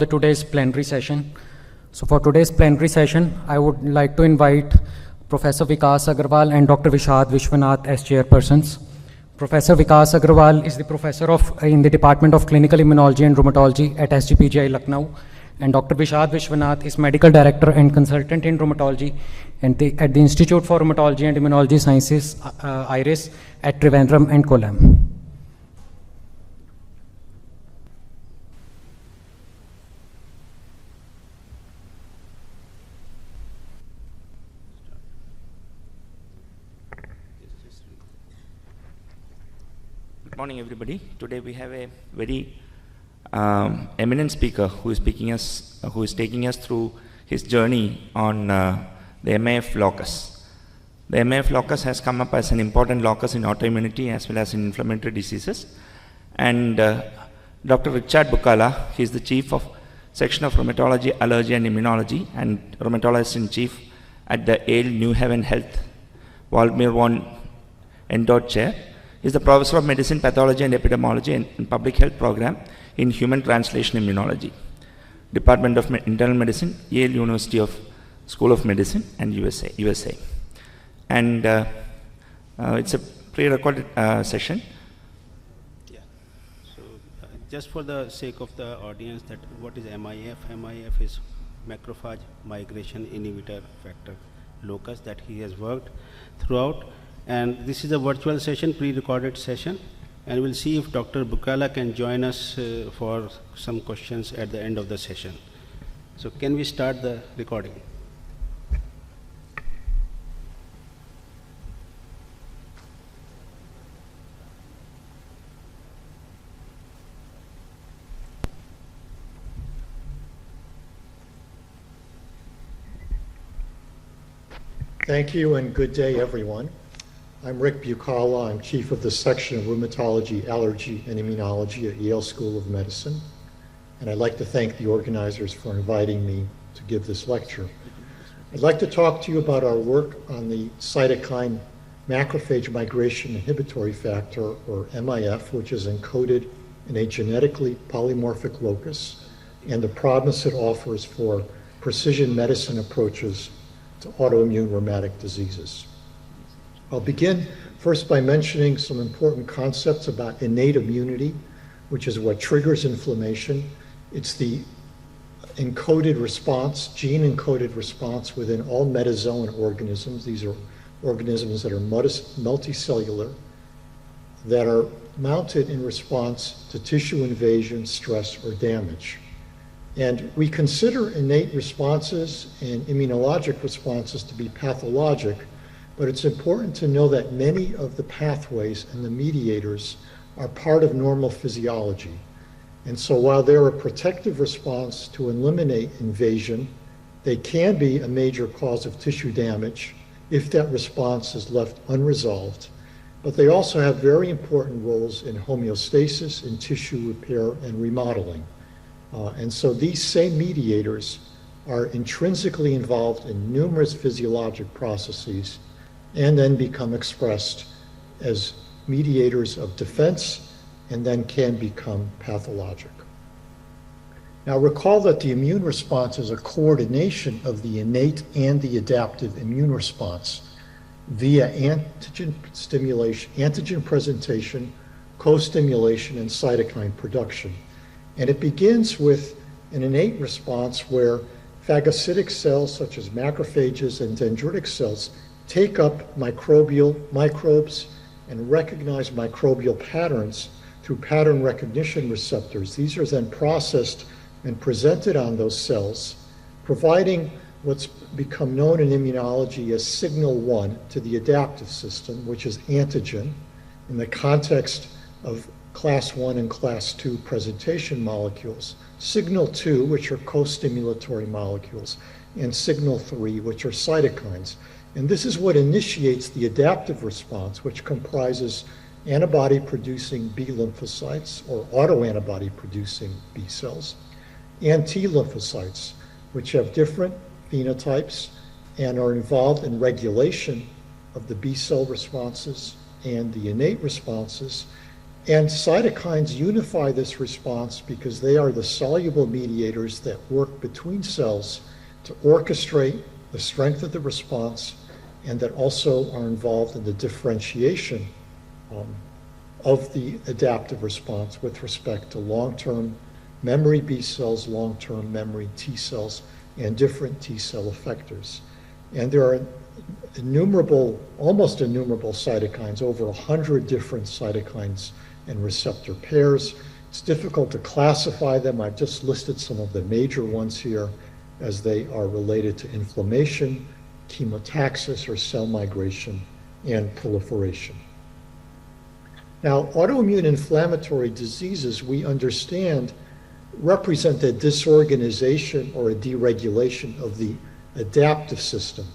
Today's plenary session. So for today's plenary session, I would like to invite Professor Vikas Agrawal and Dr. Vishad Vishwanath as chairpersons. Professor Vikas Agrawal is the professor in the Department of Clinical Immunology and Rheumatology at SGPGI Lucknow, and Dr. Vishad Vishwanath is medical director and consultant in rheumatology at the Institute for Rheumatology and Immunology Sciences, IRIS, at Trivandrum and Kollam. Good morning, everybody. Today we have a very eminent speaker who is taking us through his journey on the MAF locus. The MAF locus has come up as an important locus in autoimmunity as well as in inflammatory diseases. And Dr. Richard Bukala, he is the chief of section of rheumatology, allergy and immunology, and rheumatologist in chief at the Yale New Haven Health Waldemar von Endort Chair. He is the professor of medicine, pathology and epidemiology and public health program in human translation immunology, Department of Internal Medicine, Yale University of School of Medicine and USA. And it's a pre-recorded session. Yeah. So just for the sake of the audience, that what is MIF? MIF is macrophage migration inhibitor factor locus that he has worked throughout. And this is a virtual session, pre-recorded session, and we'll see if Dr. Bukala can join us for some questions at the end of the session. So can we start the recording? Thank you and good day, everyone. I'm Rick Bukala. I'm chief of the section of rheumatology, allergy, and immunology at Yale School of Medicine. And I'd like to thank the organizers for inviting me to give this lecture. I'd like to talk to you about our work on the cytokine macrophage migration inhibitory factor, or MIF, which is encoded in a genetically polymorphic locus, and the promise it offers for precision medicine approaches to autoimmune rheumatic diseases. I'll begin first by mentioning some important concepts about innate immunity, which is what triggers inflammation. It's the encoded response, gene-encoded response within all metazoan organisms. These are organisms that are multicellular, that are mounted in response to tissue invasion, stress, or damage. And we consider innate responses and immunologic responses to be pathologic, but it's important to know that many of the pathways and the mediators are part of normal physiology. And so while they're a protective response to eliminate invasion, they can be a major cause of tissue damage if that response is left unresolved. But they also have very important roles in homeostasis, in tissue repair and remodeling. And so these same mediators are intrinsically involved in numerous physiologic processes and then become expressed as mediators of defense and then can become pathologic. Now recall that the immune response is a coordination of the innate and the adaptive immune response via antigen stimulation, antigen presentation, co-stimulation, and cytokine production. And it begins with an innate response where phagocytic cells such as macrophages and dendritic cells take up microbes and recognize microbial patterns through pattern recognition receptors. These are then processed and presented on those cells, providing what's become known in immunology as signal 1 to the adaptive system, which is antigen, in the context of class 1 and class 2 presentation molecules, signal 2, which are co-stimulatory molecules, and signal 3, which are cytokines. And this is what initiates the adaptive response, which comprises antibody-producing B lymphocytes, or autoantibody-producing B cells, and T lymphocytes, which have different phenotypes and are involved in regulation of the B cell responses and the innate responses, And cytokines unify this response because they are the soluble mediators that work between cells to orchestrate the strength of the response, and that also are involved in the differentiation of the adaptive response with respect to long-term memory B cells, long-term memory T cells, and different T cell effectors. And there are innumerable, almost innumerable cytokines, over 100 different cytokines and receptor pairs. It's difficult to classify them. I've just listed some of the major ones here as they are related to inflammation, chemotaxis or cell migration, and proliferation. Now, autoimmune inflammatory diseases, we understand, represent a disorganization or a deregulation of the adaptive system,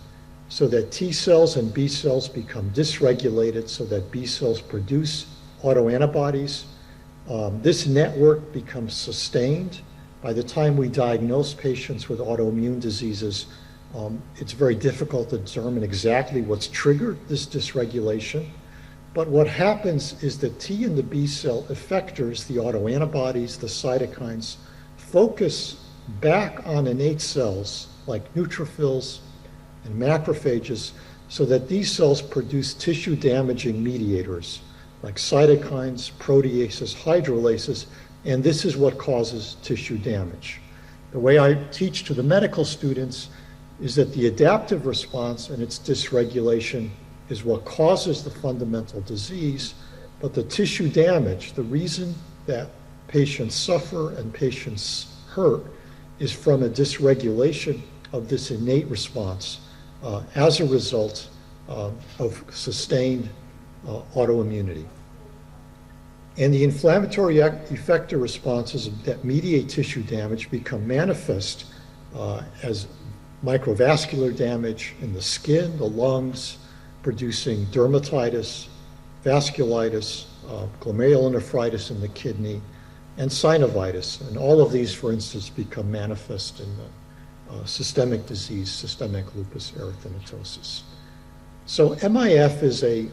so that T cells and B cells become dysregulated, so that B cells produce autoantibodies. This network becomes sustained. By the time we diagnose patients with autoimmune diseases, it's very difficult to determine exactly what's triggered this dysregulation. But what happens is the T and the B cell effectors, the autoantibodies, the cytokines, focus back on innate cells like neutrophils and macrophages, so that these cells produce tissue damaging mediators like cytokines, proteases, hydrolases, and this is what causes tissue damage. The way I teach to the medical students is that the adaptive response and its dysregulation is what causes the fundamental disease, but the tissue damage, the reason that patients suffer and patients hurt, is from a dysregulation of this innate response as a result of sustained autoimmunity. And the inflammatory effector responses that mediate tissue damage become manifest as microvascular damage in the skin, the lungs, producing dermatitis, vasculitis, glomerulonephritis in the kidney, and synovitis. And all of these, for instance, become manifest in the systemic disease, systemic lupus erythematosus. So MIF is a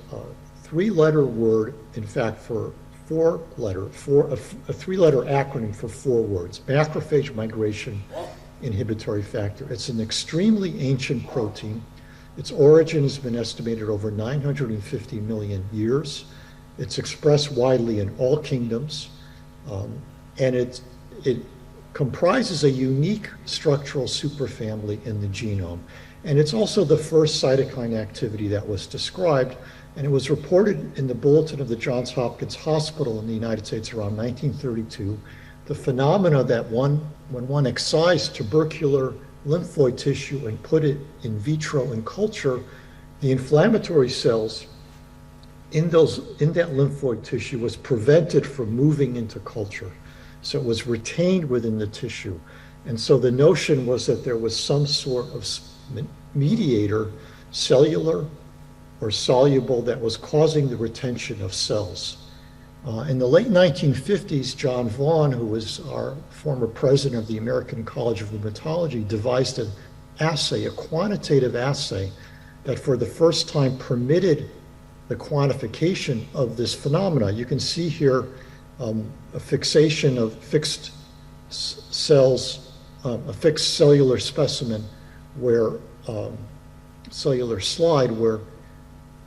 three-letter word, in fact, for a three-letter acronym for 4 words: macrophage migration inhibitory factor. It's an extremely ancient protein. Its origin has been estimated over 950 million years. It's expressed widely in all kingdoms, and it comprises a unique structural superfamily in the genome. And it's also the first cytokine activity that was described, and it was reported in the bulletin of the Johns Hopkins Hospital in the United States around 1932. The phenomena that when one excised tubercular lymphoid tissue and put it in vitro in culture, the inflammatory cells in that lymphoid tissue was prevented from moving into culture. So it was retained within the tissue. And so the notion was that there was some sort of mediator, cellular or soluble, that was causing the retention of cells. In the late 1950s, John Vaughan, who was our former president of the American College of Rheumatology, devised an assay, a quantitative assay, that for the first time permitted the quantification of this phenomena. You can see here a fixation of fixed cells, a fixed cellular specimen where cellular slide where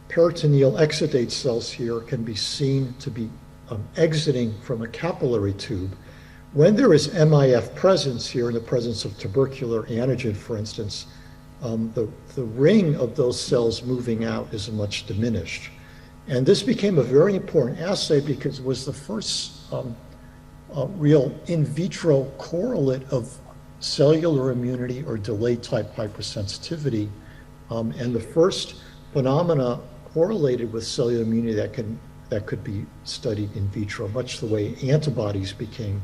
peritoneal exudate cells here can be seen to be exiting from a capillary tube. When there is MIF presence here, in the presence of tubercular antigen, for instance, the ring of those cells moving out is much diminished. And this became a very important assay because it was the first real in vitro correlate of cellular immunity or delayed type hypersensitivity, and the first phenomena correlated with cellular immunity that could be studied in vitro, much the way antibodies became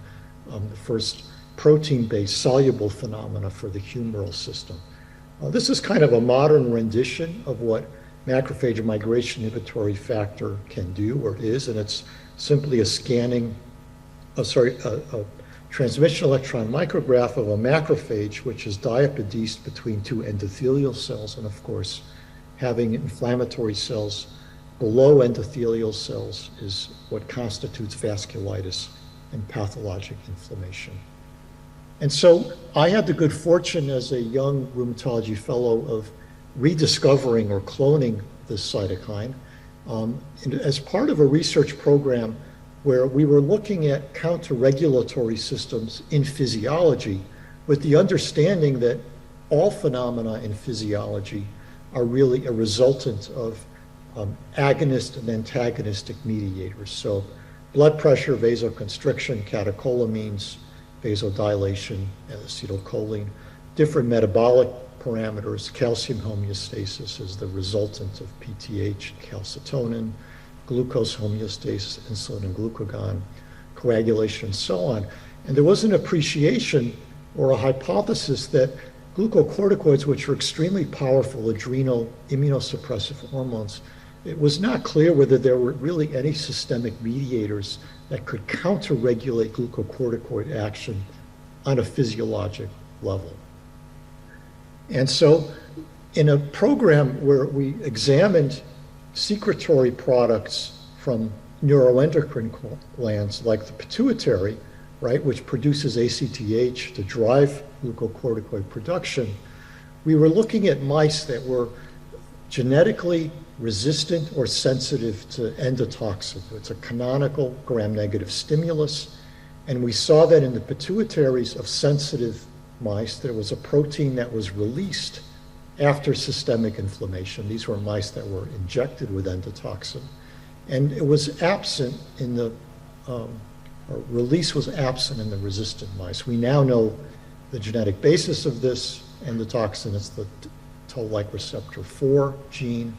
the first protein-based soluble phenomena for the humoral system. This is kind of a modern rendition of what macrophage migration inhibitory factor can do or is, and it's simply a transmission electron micrograph of a macrophage, which is diapediced between 2 endothelial cells, and of course, having inflammatory cells below endothelial cells is what constitutes vasculitis and pathologic inflammation. And so I had the good fortune as a young rheumatology fellow of rediscovering or cloning this cytokine as part of a research program where we were looking at counter-regulatory systems in physiology with the understanding that all phenomena in physiology are really a resultant of agonist and antagonistic mediators. So blood pressure, vasoconstriction, catecholamines, vasodilation, acetylcholine, different metabolic parameters, calcium homeostasis is the resultant of PTH, calcitonin, glucose homeostasis, insulin and glucagon, coagulation, and so on. And there was an appreciation or a hypothesis that glucocorticoids, which are extremely powerful adrenal immunosuppressive hormones, it was not clear whether there were really any systemic mediators that could counter-regulate glucocorticoid action on a physiologic level. And so in a program where we examined secretory products from neuroendocrine glands like the pituitary, right, which produces ACTH to drive glucocorticoid production, we were looking at mice that were genetically resistant or sensitive to endotoxin. It's a canonical gram-negative stimulus, and we saw that in the pituitaries of sensitive mice, there was a protein that was released after systemic inflammation. These were mice that were injected with endotoxin, and it was absent in the, or release was absent in the resistant mice. We now know the genetic basis of this endotoxin. It's the toll-like receptor 4 gene.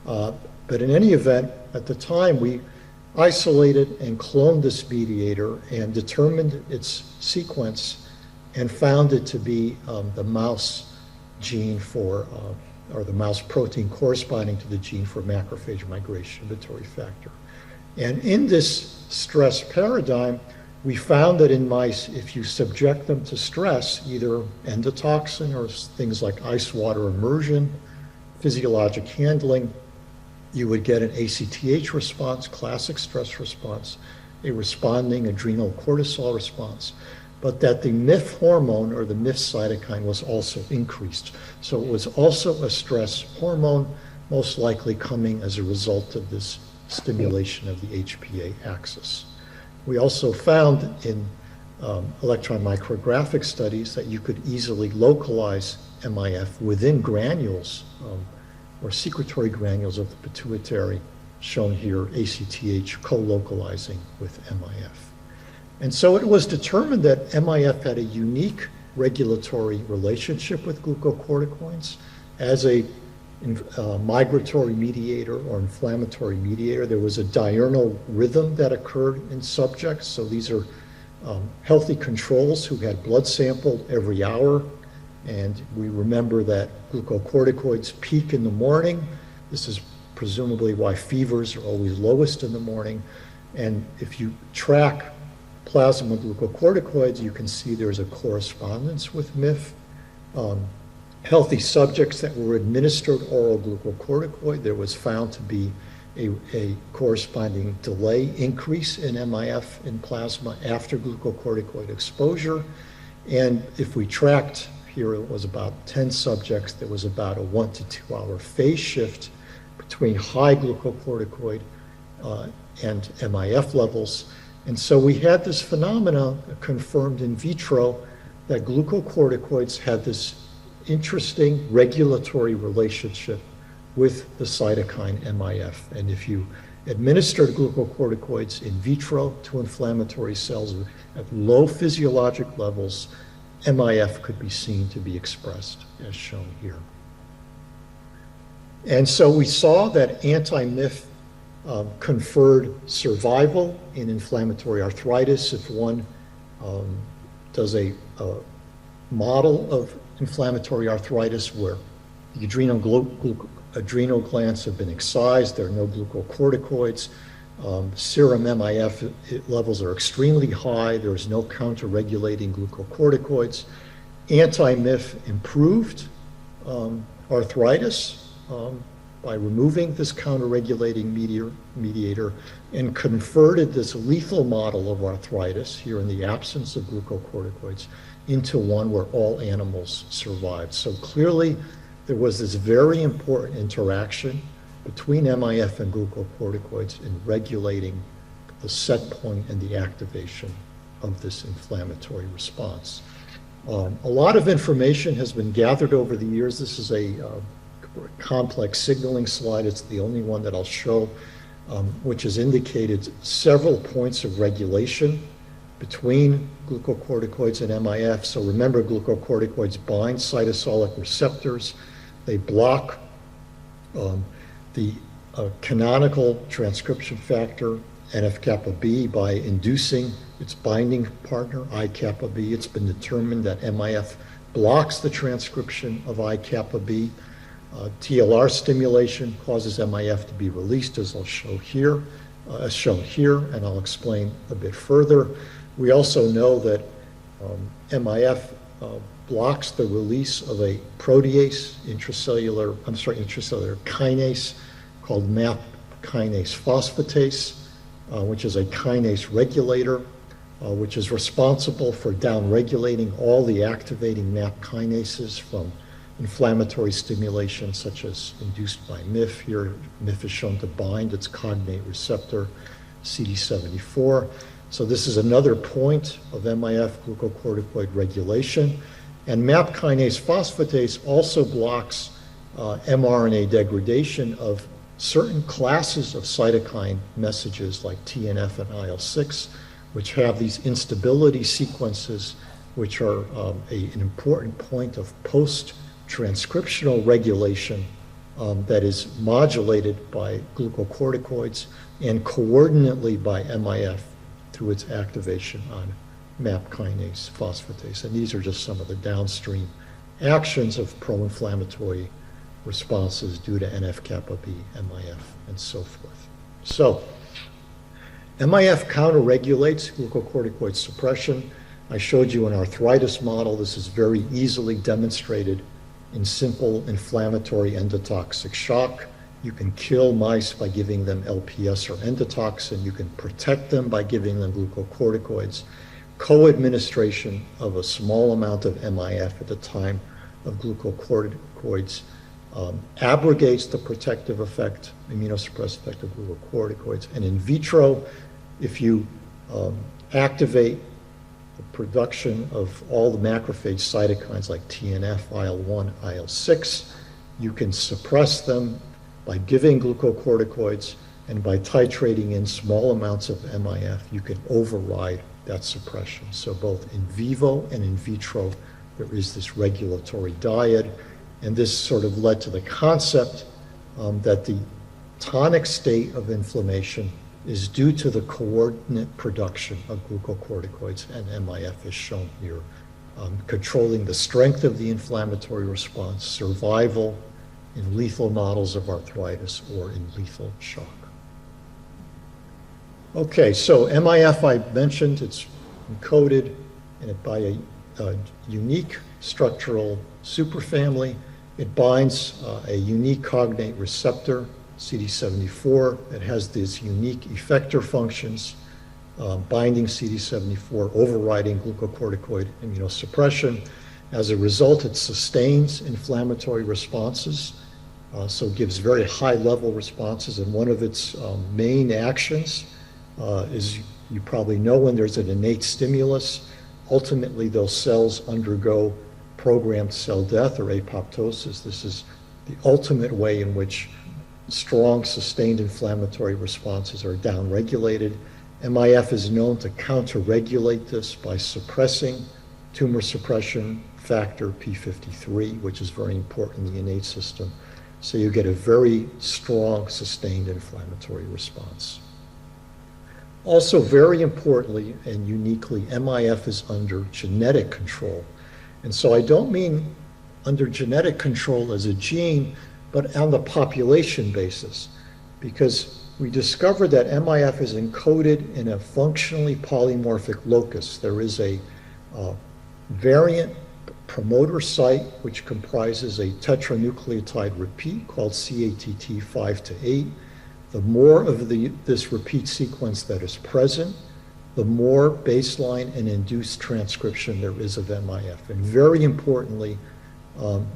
But in any event, at the time, we isolated and cloned this mediator and determined its sequence and found it to be the mouse gene for, or the mouse protein corresponding to the gene for macrophage migration inhibitory factor. And in this stress paradigm, we found that in mice, if you subject them to stress, either endotoxin or things like ice water immersion, physiologic handling, you would get an ACTH response, classic stress response, a responding adrenal cortisol response, but that the MIF hormone or the MIF cytokine was also increased. So it was also a stress hormone, most likely coming as a result of this stimulation of the HPA axis. We also found in electron micrographic studies that you could easily localize MIF within granules or secretory granules of the pituitary, shown here, ACTH co-localizing with MIF. And so it was determined that MIF had a unique regulatory relationship with glucocorticoids as a migratory mediator or inflammatory mediator. There was a diurnal rhythm that occurred in subjects. So these are healthy controls who had blood sampled every hour. And we remember that glucocorticoids peak in the morning. This is presumably why fevers are always lowest in the morning. And if you track plasma glucocorticoids, you can see there's a correspondence with MIF. Healthy subjects that were administered oral glucocorticoid, there was found to be a corresponding delay increase in MIF in plasma after glucocorticoid exposure. And if we tracked, here it was about 10 subjects, there was about a 1 to 2 hour phase shift between high glucocorticoid and MIF levels. And so we had this phenomena confirmed in vitro that glucocorticoids had this interesting regulatory relationship with the cytokine MIF. And if you administered glucocorticoids in vitro to inflammatory cells at low physiologic levels, MIF could be seen to be expressed, as shown here. And so we saw that anti-MIF conferred survival in inflammatory arthritis. If one does a model of inflammatory arthritis where the adrenal glands have been excised, there are no glucocorticoids, serum MIF levels are extremely high, there is no counter-regulating glucocorticoids. Anti-MIF improved arthritis by removing this counter-regulating mediator and converted this lethal model of arthritis, here in the absence of glucocorticoids, into one where all animals survived. So clearly, there was this very important interaction between MIF and glucocorticoids in regulating the set point and the activation of this inflammatory response. A lot of information has been gathered over the years. This is a complex signaling slide. It's the only one that I'll show, which has indicated several points of regulation between glucocorticoids and MIF. So remember, glucocorticoids bind cytosolic receptors. They block the canonical transcription factor, NF-kappa B, by inducing its binding partner, I-kappa B. It's been determined that MIF blocks the transcription of I-kappa B. TLR stimulation causes MIF to be released, as I'll show here, as shown here, and I'll explain a bit further. We also know that MIF blocks the release of a protease, intracellular kinase called MAP kinase phosphatase, which is a kinase regulator, which is responsible for downregulating all the activating MAP kinases from inflammatory stimulation, such as induced by MIF. Here, MIF is shown to bind its cognate receptor, CD74. So this is another point of MIF glucocorticoid regulation. And MAP kinase phosphatase also blocks mRNA degradation of certain classes of cytokine messages like TNF and IL-6, which have these instability sequences, which are an important point of post-transcriptional regulation that is modulated by glucocorticoids and coordinately by MIF through its activation on MAP kinase phosphatase. And these are just some of the downstream actions of pro-inflammatory responses due to NF-kappa B, MIF, and so forth. So, MIF counter-regulates glucocorticoid suppression. I showed you an arthritis model. This is very easily demonstrated in simple inflammatory endotoxic shock. You can kill mice by giving them LPS or endotoxin. You can protect them by giving them glucocorticoids. Co-administration of a small amount of MIF at the time of glucocorticoids abrogates the protective effect, immunosuppressive effect of glucocorticoids. And in vitro, if you activate the production of all the macrophage cytokines like TNF, IL-1, IL-6, you can suppress them by giving glucocorticoids, and by titrating in small amounts of MIF, you can override that suppression. So both in vivo and in vitro, there is this regulatory dyad, and this sort of led to the concept that the tonic state of inflammation is due to the coordinate production of glucocorticoids, and MIF is shown here, controlling the strength of the inflammatory response, survival in lethal models of arthritis or in lethal shock. Okay, so MIF, I mentioned, it's encoded by a unique structural superfamily. It binds a unique cognate receptor, CD74. It has these unique effector functions, binding CD74, overriding glucocorticoid immunosuppression. As a result, it sustains inflammatory responses, so it gives very high-level responses. And one of its main actions is, you probably know, when there's an innate stimulus, ultimately those cells undergo programmed cell death or apoptosis. This is the ultimate way in which strong, sustained inflammatory responses are downregulated. MIF is known to counter-regulate this by suppressing tumor suppression factor P53, which is very important in the innate system. So you get a very strong, sustained inflammatory response. Also, very importantly and uniquely, MIF is under genetic control. And so I don't mean under genetic control as a gene, but on the population basis, because we discovered that MIF is encoded in a functionally polymorphic locus. There is a variant promoter site, which comprises a tetranucleotide repeat called CATT 5 to 8. The more of this repeat sequence that is present, the more baseline and induced transcription there is of MIF. And very importantly,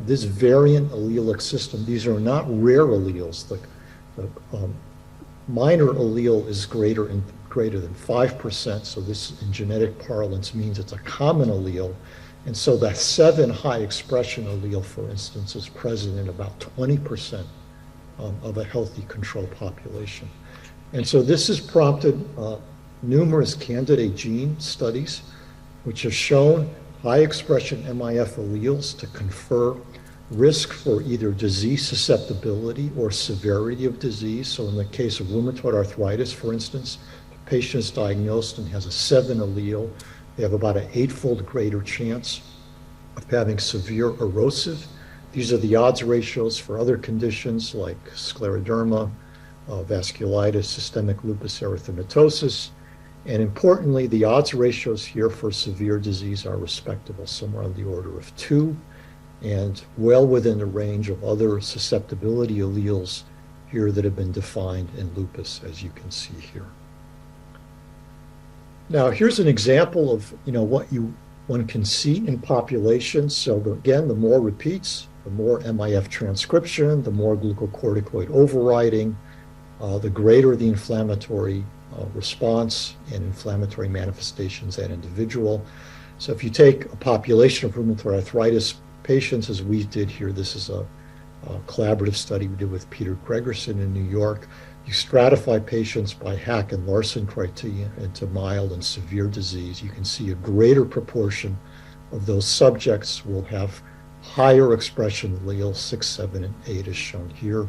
this variant allelic system, these are not rare alleles. The minor allele is greater than 5%, so this in genetic parlance means it's a common allele. And so that 7 high expression allele, for instance, is present in about 20% of a healthy control population. And so this has prompted numerous candidate gene studies, which have shown high expression MIF alleles to confer risk for either disease susceptibility or severity of disease. So in the case of rheumatoid arthritis, for instance, the patient is diagnosed and has a 7 allele. They have about an 8-fold greater chance of having severe erosive. These are the odds ratios for other conditions like scleroderma, vasculitis, systemic lupus erythematosus. And importantly, the odds ratios here for severe disease are respectable, somewhere on the order of 2, and well within the range of other susceptibility alleles here that have been defined in lupus, as you can see here. Now, here's an example of what one can see in populations. So again, the more repeats, the more MIF transcription, the more glucocorticoid overriding, the greater the inflammatory response and inflammatory manifestations at individual. So if you take a population of rheumatoid arthritis patients, as we did here, this is a collaborative study we did with Peter Gregerson in New York. You stratify patients by Hack and Larson criteria into mild and severe disease. You can see a greater proportion of those subjects will have higher expression alleles, 6, 7, and 8 is shown here.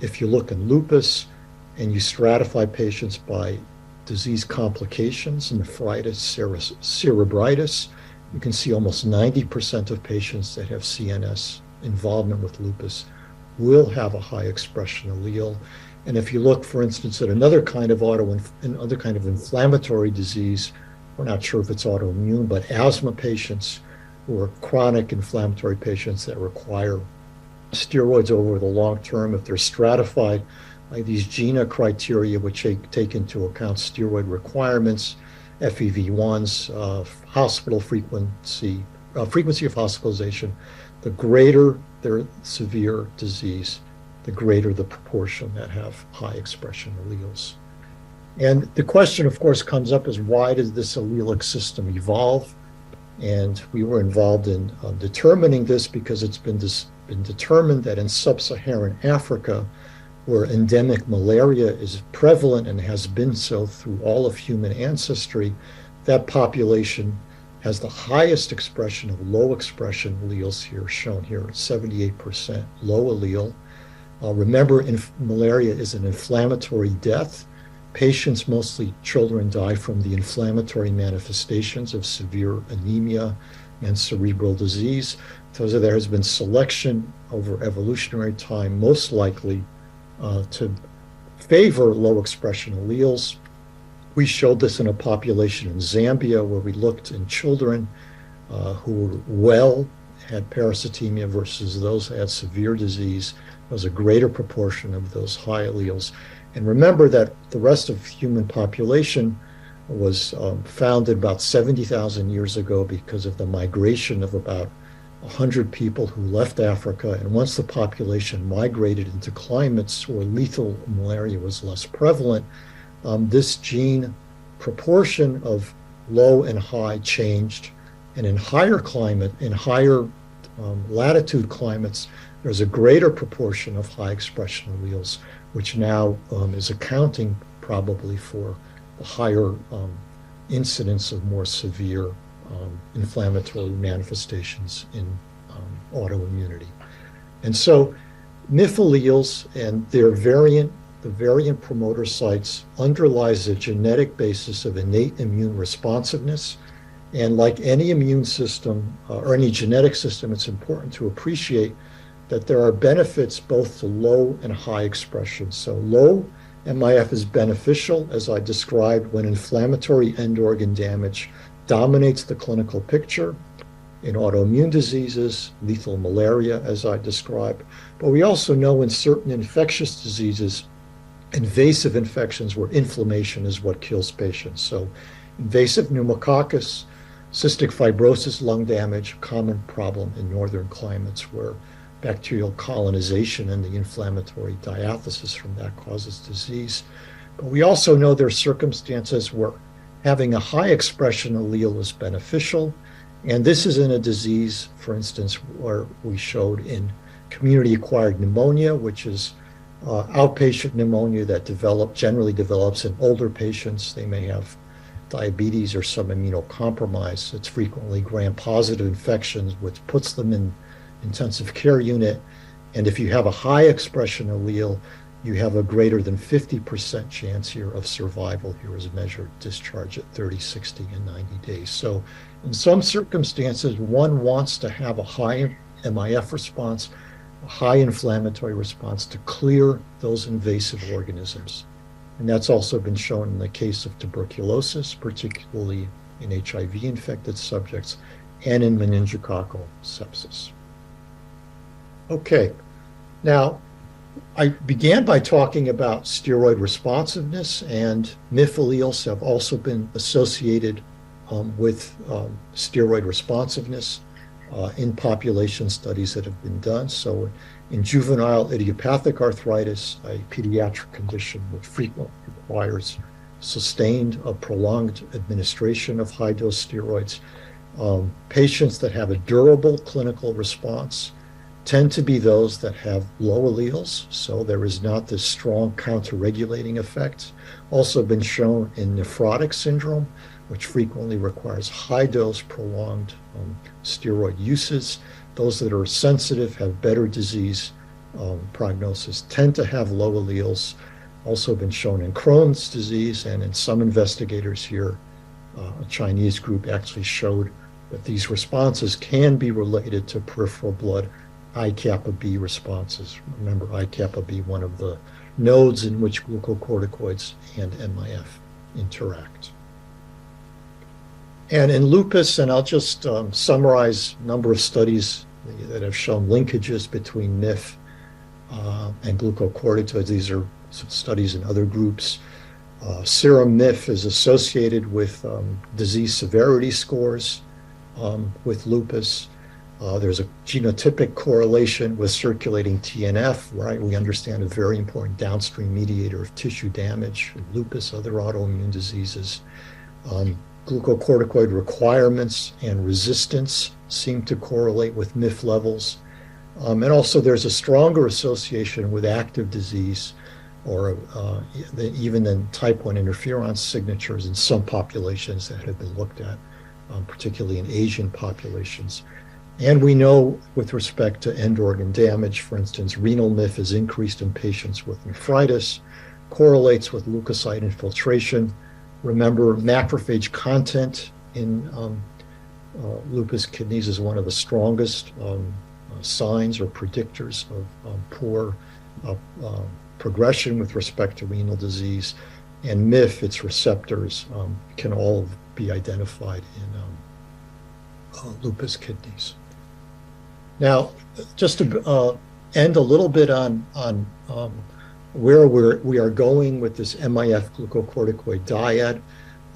If you look in lupus and you stratify patients by disease complications, nephritis, cerebritis, you can see almost 90% of patients that have CNS involvement with lupus will have a high expression allele. And if you look, for instance, at another kind of inflammatory disease, we're not sure if it's autoimmune, but asthma patients who are chronic inflammatory patients that require steroids over the long term, if they're stratified by these GINA criteria, which take into account steroid requirements, FEV1s, hospital frequency of hospitalization, the greater their severe disease, the greater the proportion that have high expression alleles. And the question, of course, comes up is, why does this allelic system evolve? And we were involved in determining this because it's been determined that in sub-Saharan Africa, where endemic malaria is prevalent and has been so through all of human ancestry, that population has the highest expression of low expression alleles here, shown here, 78% low allele. Remember, malaria is an inflammatory death. Patients, mostly children, die from the inflammatory manifestations of severe anemia and cerebral disease. So there has been selection over evolutionary time, most likely to favor low expression alleles. We showed this in a population in Zambia where we looked in children who were had parasitemia versus those who had severe disease. There was a greater proportion of those high alleles. And remember that the rest of the human population was founded about 70,000 years ago because of the migration of about 100 people who left Africa. And once the population migrated into climates where lethal malaria was less prevalent, this gene proportion of low and high changed. And in higher climate, in higher latitude climates, there's a greater proportion of high expression alleles, which now is accounting probably for the higher incidence of more severe inflammatory manifestations in autoimmunity. And so MIF alleles and their variant, the variant promoter sites, underlies a genetic basis of innate immune responsiveness. And like any immune system or any genetic system, it's important to appreciate that there are benefits both to low and high expression. So low MIF is beneficial, as I described, when inflammatory end organ damage dominates the clinical picture. in autoimmune diseases, lethal malaria, as I described. But we also know in certain infectious diseases, invasive infections where inflammation is what kills patients. So invasive pneumococcus, cystic fibrosis, lung damage, common problem in northern climates where bacterial colonization and the inflammatory diathesis from that causes disease. But we also know there are circumstances where having a high expression allele is beneficial. And this is in a disease, for instance, where we showed in community-acquired pneumonia, which is outpatient pneumonia that generally develops in older patients. They may have diabetes or some immunocompromise. It's frequently gram-positive infections, which puts them in intensive care unit. And if you have a high expression allele, you have a greater than 50% chance here of survival here as measured discharge at 30, 60, and 90 days. So in some circumstances, one wants to have a high MIF response, a high inflammatory response to clear those invasive organisms. And that's also been shown in the case of tuberculosis, particularly in HIV-infected subjects, and in meningococcal sepsis. Okay, now I began by talking about steroid responsiveness, and MIF alleles have also been associated with steroid responsiveness in population studies that have been done. So in juvenile idiopathic arthritis, a pediatric condition which frequently requires sustained, prolonged administration of high-dose steroids, patients that have a durable clinical response tend to be those that have low alleles, so there is not this strong counter-regulating effect. Also been shown in nephrotic syndrome, which frequently requires high-dose prolonged steroid uses. Those that are sensitive have better disease prognosis, tend to have low alleles. Also been shown in Crohn's disease, and in some investigators here, a Chinese group actually showed that these responses can be related to peripheral blood I-kappa B responses. Remember, I-kappa B, one of the nodes in which glucocorticoids and MIF interact. And in lupus, and I'll just summarize a number of studies that have shown linkages between MIF and glucocorticoids. These are some studies in other groups. Serum MIF is associated with disease severity scores with lupus. There's a genotypic correlation with circulating TNF, right? We understand a very important downstream mediator of tissue damage, lupus, other autoimmune diseases. Glucocorticoid requirements and resistance seem to correlate with MIF levels. And also there's a stronger association with active disease or even than type 1 interferon signatures in some populations that have been looked at, particularly in Asian populations. And we know with respect to end organ damage, for instance, renal MIF is increased in patients with nephritis, correlates with leukocyte infiltration. Remember, macrophage content in lupus kidneys is one of the strongest signs or predictors of poor progression with respect to renal disease. And MIF, its receptors, can all be identified in lupus kidneys. Now, just to end a little bit on where we are going with this MIF glucocorticoid dyad.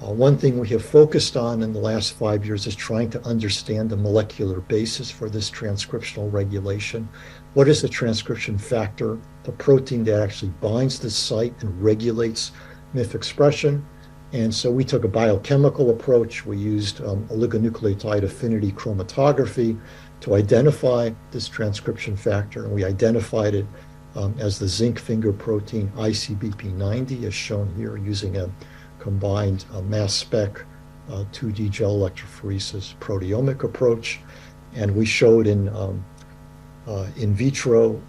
One thing we have focused on in the last 5 years is trying to understand the molecular basis for this transcriptional regulation. What is the transcription factor, the protein that actually binds the site and regulates MIF expression? And so we took a biochemical approach. We used oligonucleotide affinity chromatography to identify this transcription factor, and we identified it as the zinc finger protein ICBP90, as shown here using a combined mass spec 2D gel electrophoresis proteomic approach. And we showed in vitro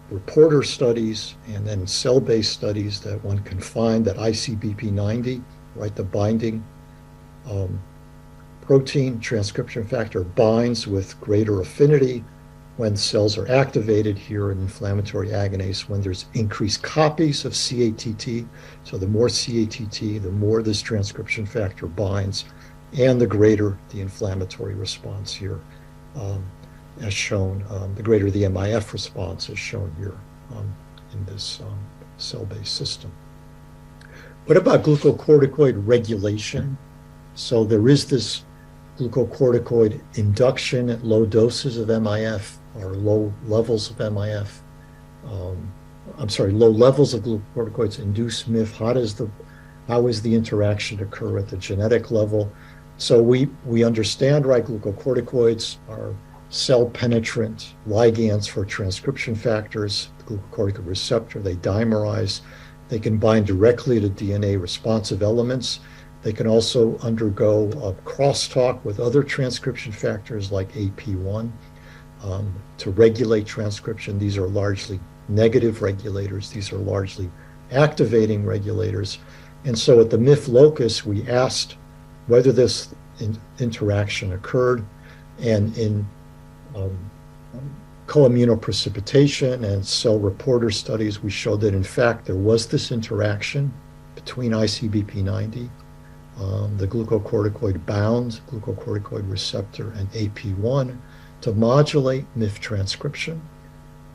reporter studies and then cell-based studies that one can find that ICBP90, right, the binding protein transcription factor binds with greater affinity when cells are activated here in inflammatory agonase, when there's increased copies of CATT. So the more CATT, the more this transcription factor binds. and the greater the inflammatory response here, as shown, the greater the MIF response as shown here in this cell-based system. What about glucocorticoid regulation? So there is this glucocorticoid induction at low doses of MIF, or low levels of MIF. Low levels of glucocorticoids induce MIF. How is the interaction occur at the genetic level? So we understand, right, glucocorticoids are cell-penetrant ligands for transcription factors, the glucocorticoid receptor. They dimerize. They can bind directly to DNA responsive elements. They can also undergo a crosstalk with other transcription factors like AP1 to regulate transcription. These are largely negative regulators. These are largely activating regulators. And so at the MIF locus, we asked whether this interaction occurred, and in co-immunoprecipitation and cell reporter studies, we showed that in fact there was this interaction between ICBP90, the glucocorticoid bound glucocorticoid receptor, and AP1 to modulate MIF transcription.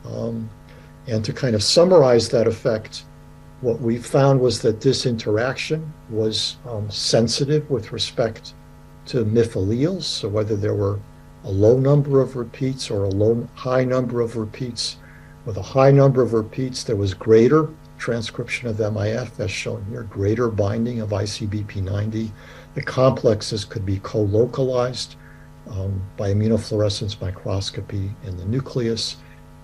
And to kind of summarize that effect, what we found was that this interaction was sensitive with respect to MIF alleles, so whether there were a low number of repeats or a high number of repeats. With a high number of repeats, there was greater transcription of MIF, as shown here, greater binding of ICBP90. The complexes could be co-localized by immunofluorescence microscopy in the nucleus,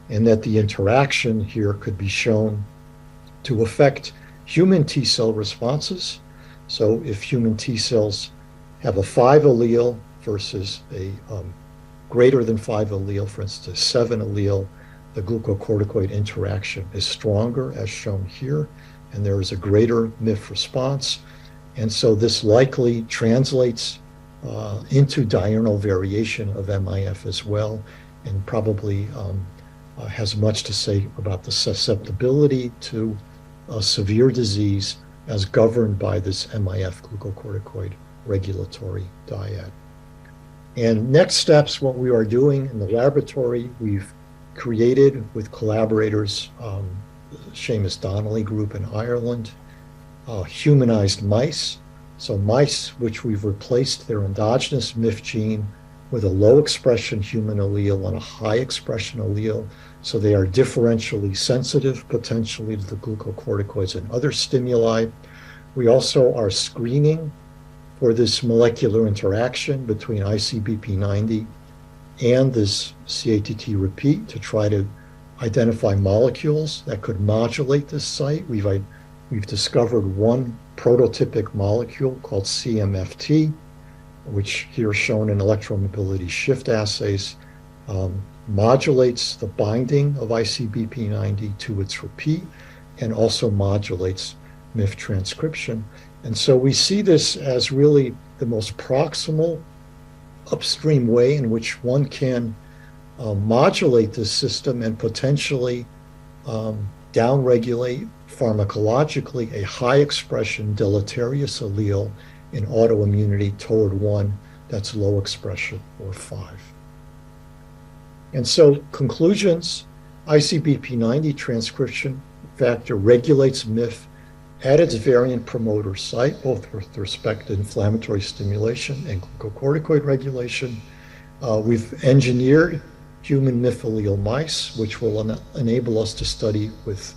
and that the interaction here could be shown to affect human T cell responses. So if human T cells have a 5 allele versus a greater than 5 allele, for instance, a 7 allele, the glucocorticoid interaction is stronger, as shown here, and there is a greater MIF response. And so this likely translates into diurnal variation of MIF as well, and probably has much to say about the susceptibility to severe disease as governed by this MIF glucocorticoid regulatory dyad. And next steps, what we are doing in the laboratory, we've created with collaborators, Seamus Donnelly group in Ireland, humanized mice. So mice which we've replaced their endogenous MIF gene with a low expression human allele and a high expression allele. So they are differentially sensitive potentially to the glucocorticoids and other stimuli. We also are screening for this molecular interaction between ICBP90 and this CATT repeat to try to identify molecules that could modulate this site. We've discovered one prototypic molecule called CMFT, which here shown in electromobility shift assays, modulates the binding of ICBP90 to its repeat and also modulates MIF transcription. And so we see this as really the most proximal upstream way in which one can modulate this system and potentially downregulate pharmacologically a high expression deleterious allele in autoimmunity toward one that's low expression or 5. And so conclusions, ICBP90 transcription factor regulates MIF at its variant promoter site, both with respect to inflammatory stimulation and glucocorticoid regulation. We've engineered human MIF allele mice, which will enable us to study with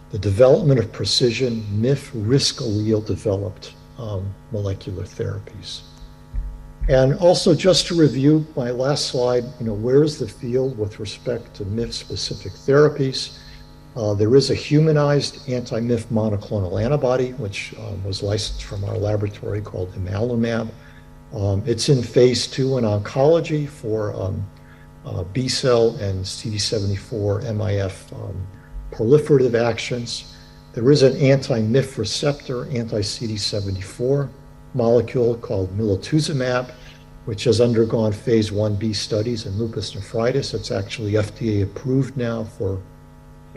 the development of precision MIF risk allele developed molecular therapies. And also, just to review my last slide, where is the field with respect to MIF specific therapies? There is a humanized anti-MIF monoclonal antibody, which was licensed from our laboratory called imalimab. It's in phase 2 in oncology for B cell and CD74 MIF proliferative actions. There is an anti-MIF receptor, anti-CD74 molecule called milotuzumab, which has undergone phase 1B studies in lupus nephritis. It's actually FDA approved now for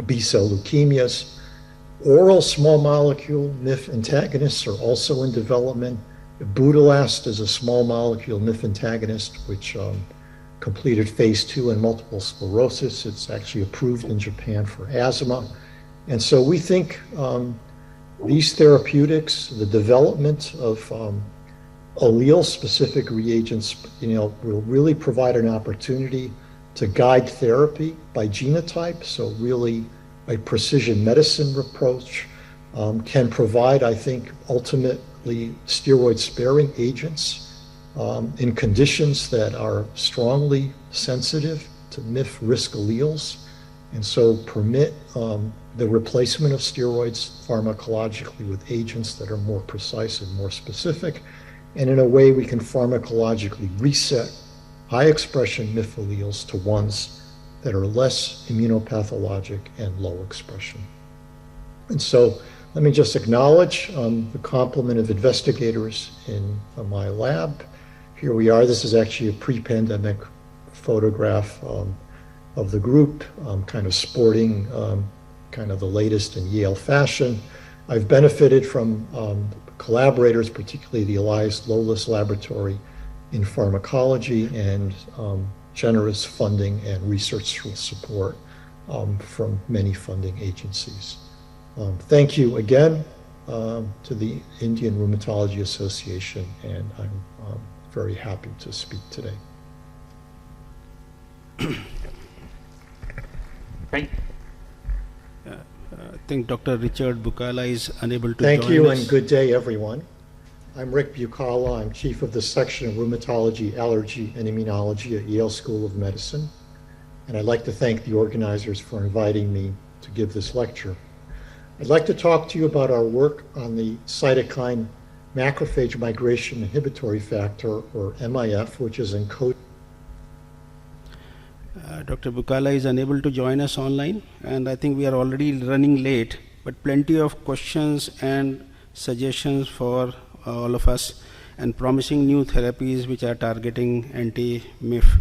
B-cell leukemias. Oral small molecule MIF antagonists are also in development Butalast is a small molecule MIF antagonist, which completed phase 2 in multiple sclerosis. It's actually approved in Japan for asthma. And so we think these therapeutics, the development of allele-specific reagents, will really provide an opportunity to guide therapy by genotype. So really a precision medicine approach can provide, I think, ultimately steroid-sparing agents in conditions that are strongly sensitive to MIF risk alleles, and so permit the replacement of steroids pharmacologically with agents that are more precise and more specific. And in a way, we can pharmacologically reset high expression MIF alleles to ones that are less immunopathologic and low expression. And so let me just acknowledge the complement of investigators in my lab. Here we are. This is actually a pre-pandemic photograph of the group, kind of sporting kind of the latest in Yale fashion. I've benefited from collaborators, particularly the Elias Lolis Laboratory in pharmacology, and generous funding and research support from many funding agencies. Thank you again to the Indian Rheumatology Association, and I'm very happy to speak today. Thank I think Dr. Richard Bukala is unable to Thank join you us. and good day, everyone. I'm Rick Bukala. I'm chief of the section of Rheumatology, Allergy, and Immunology at Yale School of Medicine. And I'd like to thank the organizers for inviting me to give this lecture. I'd like to talk to you about our work on the cytokine macrophage migration inhibitory factor, or MIF, which is encoded. Dr. Bukala is unable to join us online, and I think we are already running late, but plenty of questions and suggestions for all of us, and promising new therapies which are targeting anti-MIF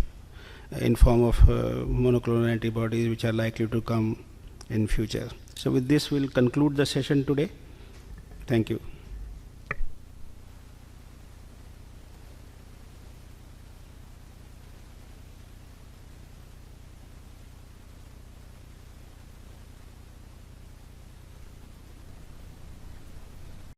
in form of monoclonal antibodies which are likely to come in future. So with this, we'll conclude the session today. Thank you.